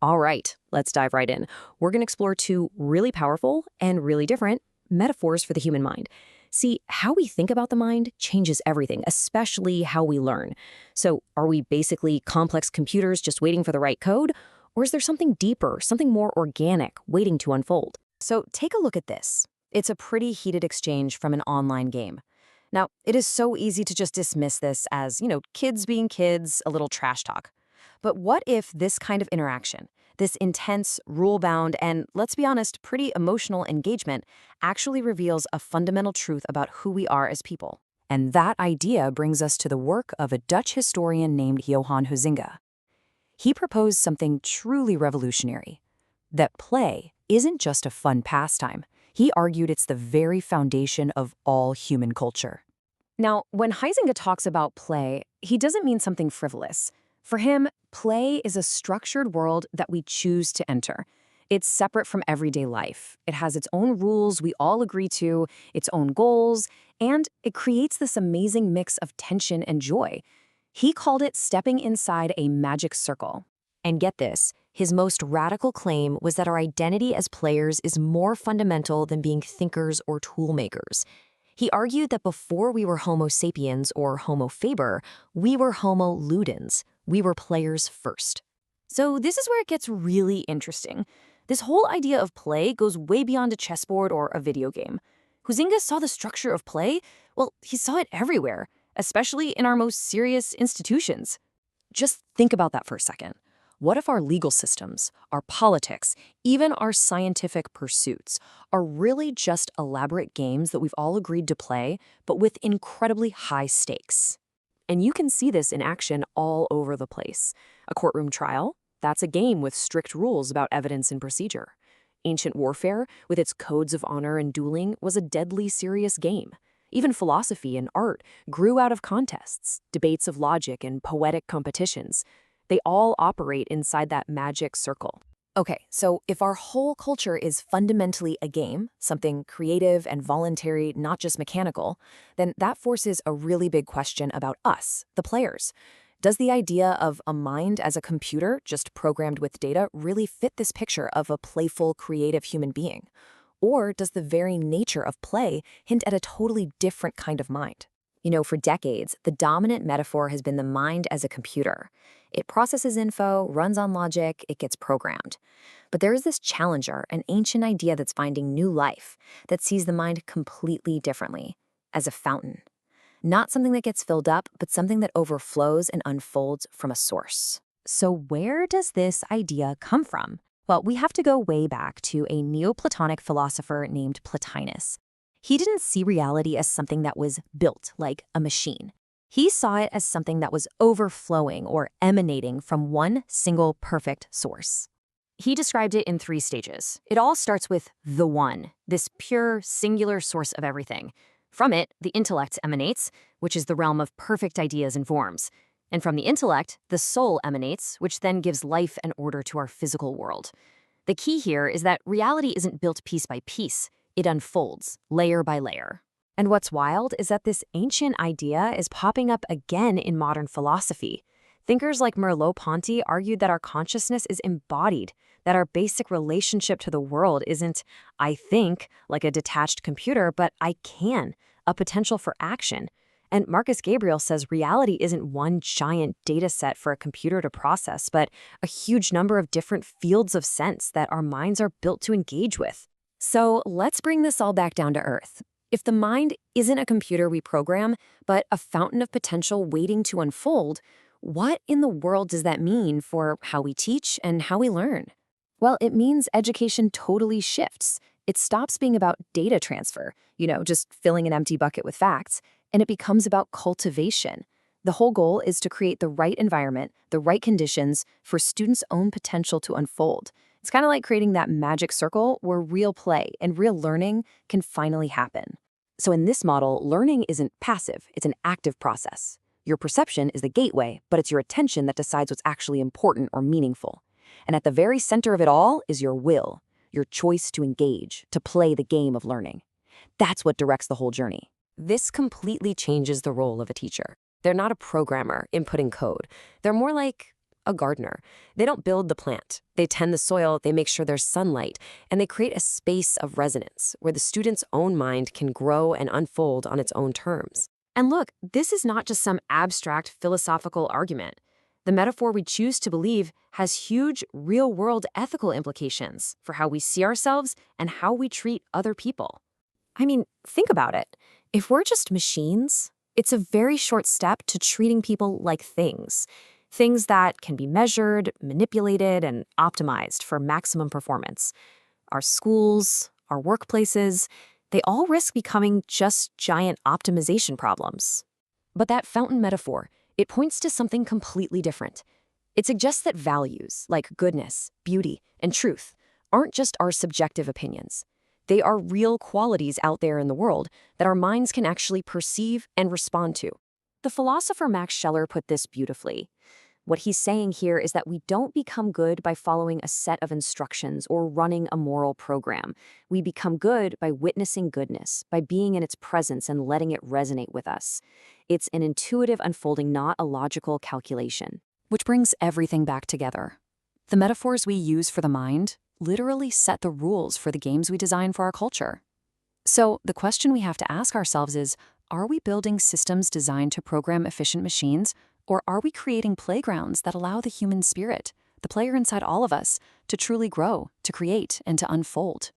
All right, let's dive right in. We're going to explore two really powerful and really different metaphors for the human mind. See, how we think about the mind changes everything, especially how we learn. So, are we basically complex computers just waiting for the right code? Or is there something deeper, something more organic, waiting to unfold? So, take a look at this. It's a pretty heated exchange from an online game. Now, it is so easy to just dismiss this as, kids being kids, a little trash talk. But what if this kind of interaction, this intense, rule-bound, and, let's be honest, pretty emotional engagement actually reveals a fundamental truth about who we are as people? And that idea brings us to the work of a Dutch historian named Johan Huizinga. He proposed something truly revolutionary, that play isn't just a fun pastime. He argued it's the very foundation of all human culture. Now, when Huizinga talks about play, he doesn't mean something frivolous. For him, play is a structured world that we choose to enter. It's separate from everyday life. It has its own rules we all agree to, its own goals, and it creates this amazing mix of tension and joy. He called it stepping inside a magic circle. And get this, his most radical claim was that our identity as players is more fundamental than being thinkers or tool makers. He argued that before we were Homo sapiens or Homo faber, we were Homo ludens. We were players first. So this is where it gets really interesting. This whole idea of play goes way beyond a chessboard or a video game. Huizinga saw the structure of play. Well, he saw it everywhere, especially in our most serious institutions. Just think about that for a second. What if our legal systems, our politics, even our scientific pursuits are really just elaborate games that we've all agreed to play, but with incredibly high stakes? And you can see this in action all over the place. A courtroom trial, that's a game with strict rules about evidence and procedure. Ancient warfare, with its codes of honor and dueling, was a deadly serious game. Even philosophy and art grew out of contests, debates of logic, and poetic competitions. They all operate inside that magic circle. Okay, so if our whole culture is fundamentally a game, something creative and voluntary, not just mechanical, then that forces a really big question about us, the players. Does the idea of a mind as a computer just programmed with data really fit this picture of a playful, creative human being? Or does the very nature of play hint at a totally different kind of mind? For decades, the dominant metaphor has been the mind as a computer. It processes info, runs on logic, it gets programmed. But there is this challenger, an ancient idea that's finding new life, that sees the mind completely differently, as a fountain. Not something that gets filled up, but something that overflows and unfolds from a source. So where does this idea come from? Well, we have to go way back to a neoplatonic philosopher named Plotinus. He didn't see reality as something that was built, like a machine. He saw it as something that was overflowing or emanating from one single perfect source. He described it in 3 stages. It all starts with the one, this pure, singular source of everything. From it, the intellect emanates, which is the realm of perfect ideas and forms. And from the intellect, the soul emanates, which then gives life and order to our physical world. The key here is that reality isn't built piece by piece. It unfolds, layer by layer. And what's wild is that this ancient idea is popping up again in modern philosophy. Thinkers like Merleau-Ponty argued that our consciousness is embodied, that our basic relationship to the world isn't, I think, like a detached computer, but I can, a potential for action. And Marcus Gabriel says reality isn't one giant data set for a computer to process, but a huge number of different fields of sense that our minds are built to engage with. So let's bring this all back down to earth. If the mind isn't a computer we program, but a fountain of potential waiting to unfold, what in the world does that mean for how we teach and how we learn? Well, it means education totally shifts. It stops being about data transfer, just filling an empty bucket with facts, and it becomes about cultivation. The whole goal is to create the right environment, the right conditions for students' own potential to unfold. It's kind of like creating that magic circle where real play and real learning can finally happen. So in this model, learning isn't passive, it's an active process. Your perception is the gateway, but it's your attention that decides what's actually important or meaningful. And at the very center of it all is your will, your choice to engage, to play the game of learning. That's what directs the whole journey. This completely changes the role of a teacher. They're not a programmer inputting code. They're more like a gardener. They don't build the plant. They tend the soil, they make sure there's sunlight, and they create a space of resonance where the student's own mind can grow and unfold on its own terms. And look, this is not just some abstract philosophical argument. The metaphor we choose to believe has huge, real-world ethical implications for how we see ourselves and how we treat other people. I mean, think about it. If we're just machines, it's a very short step to treating people like things. Things that can be measured, manipulated, and optimized for maximum performance. Our schools, our workplaces, they all risk becoming just giant optimization problems. But that fountain metaphor, it points to something completely different. It suggests that values, like goodness, beauty, and truth, aren't just our subjective opinions. They are real qualities out there in the world that our minds can actually perceive and respond to. The philosopher Max Scheler put this beautifully. What he's saying here is that we don't become good by following a set of instructions or running a moral program. We become good by witnessing goodness, by being in its presence and letting it resonate with us. It's an intuitive unfolding, not a logical calculation. Which brings everything back together. The metaphors we use for the mind literally set the rules for the games we design for our culture. So the question we have to ask ourselves is, are we building systems designed to program efficient machines? Or are we creating playgrounds that allow the human spirit, the player inside all of us, to truly grow, to create, and to unfold?